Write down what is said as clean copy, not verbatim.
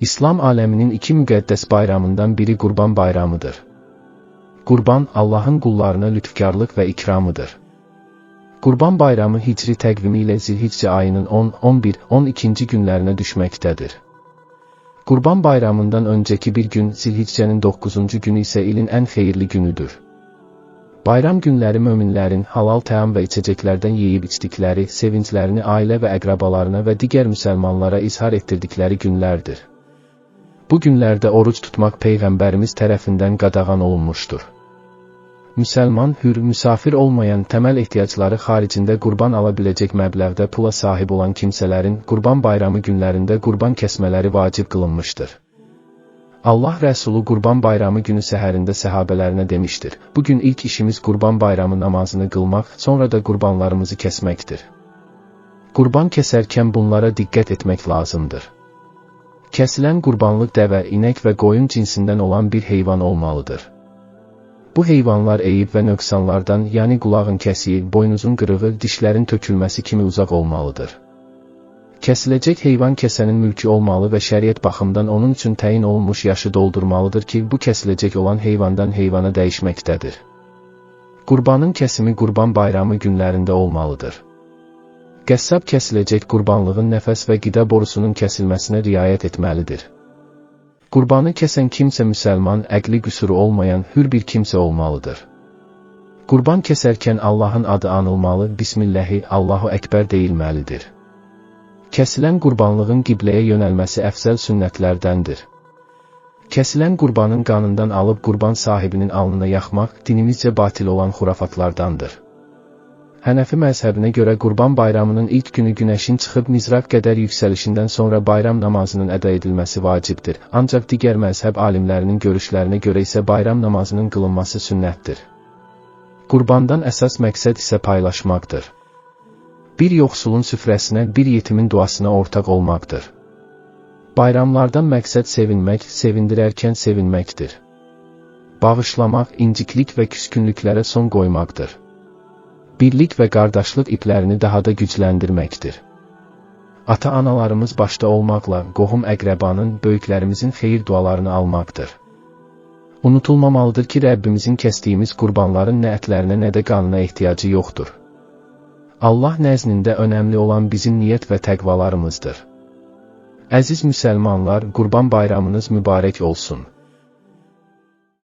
İslam aləminin iki müqəddəs bayramından biri Qurban bayramıdır. Qurban, Allahın qullarına lütfkarlıq və ikramıdır. Qurban bayramı hicri təqvimi ilə Zilhiccə ayının 10, 11, 12-ci günlərinə düşməkdədir. Qurban bayramından öncəki bir gün Zilhiccənin 9-cu günü isə ilin ən xeyirli günüdür. Bayram günləri möminlərin halal təam və içəcəklərdən yeyib içdikləri, sevinclərini ailə və əqrabalarına və digər müsəlmanlara izhar etdirdikləri günlərdir. Bu günlərdə oruc tutmaq Peyğəmbərimiz tərəfindən qadağan olunmuşdur. Müsəlman, hür, müsafir olmayan təməl ehtiyacları xaricində qurban ala biləcək məbləğdə pula sahib olan kimsələrin Qurban bayramı günlərində qurban kəsmələri vacib qılınmışdır. Allah Rəsulu Qurban bayramı günü səhərində səhabələrinə demişdir: "Bu gün ilk işimiz Qurban bayramı namazını qılmaq, sonra da qurbanlarımızı kəsməkdir." Qurban kəsərkən bunlara diqqət etmək lazımdır. Kəsilən qurbanlıq dəvə, inək və qoyun cinsindən olan bir heyvan olmalıdır. Bu heyvanlar eyib və nöqsanlardan, yəni qulağın kəsiyi, boynuzun qırığı, dişlərin tökülməsi kimi uzaq olmalıdır. Kəsiləcək heyvan kəsənin mülkü olmalı və şəriət baxımdan onun üçün təyin olunmuş yaşı doldurmalıdır ki, bu kəsiləcək olan heyvandan heyvana dəyişməkdədir. Qurbanın kəsimi Qurban bayramı günlərində olmalıdır. Qəssab kəsiləcək qurbanlığın nəfəs və qida borusunun kəsilməsinə riayət etməlidir. Qurbanı kəsən kimsə müsəlman, əqli qüsuru olmayan, hür bir kimsə olmalıdır. Qurban kəsərkən Allahın adı anılmalı, Bismillahi, Allahu Əkbər deyilməlidir. Kəsilən qurbanlığın qibləyə yönəlməsi əfzəl sünnətlərdəndir. Kəsilən qurbanın qanından alıb qurban sahibinin alnına yaxmaq, dinimizcə batil olan xurafatlardandır. Hənəfi məzhəbinə görə Qurban bayramının ilk günü günəşin çıxıb mizraq qədər yüksəlişindən sonra bayram namazının əda edilməsi vacibdir, ancaq digər məzhəb alimlərinin görüşlərinə görə isə bayram namazının qılınması sünnətdir. Qurbandan əsas məqsəd isə paylaşmaqdır. Bir yoxsulun süfrəsinə, bir yetimin duasına ortaq olmaqdır. Bayramlardan məqsəd sevinmək, sevindirərkən sevinməkdir. Bağışlamaq, inciklik və küskünlüklərə son qoymaqdır. Birlik və qardaşlıq iplərini daha da gücləndirməkdir. Ata-analarımız başda olmaqla qohum əqrəbanın, böyüklərimizin xeyir dualarını almaqdır. Unutulmamalıdır ki, Rəbbimizin kəsdiyimiz qurbanların nə ətlərinə, nə də qanına ehtiyacı yoxdur. Allah nəzdində önəmli olan bizim niyyət və təqvalarımızdır. Əziz müsəlmanlar, Qurban bayramınız mübarək olsun.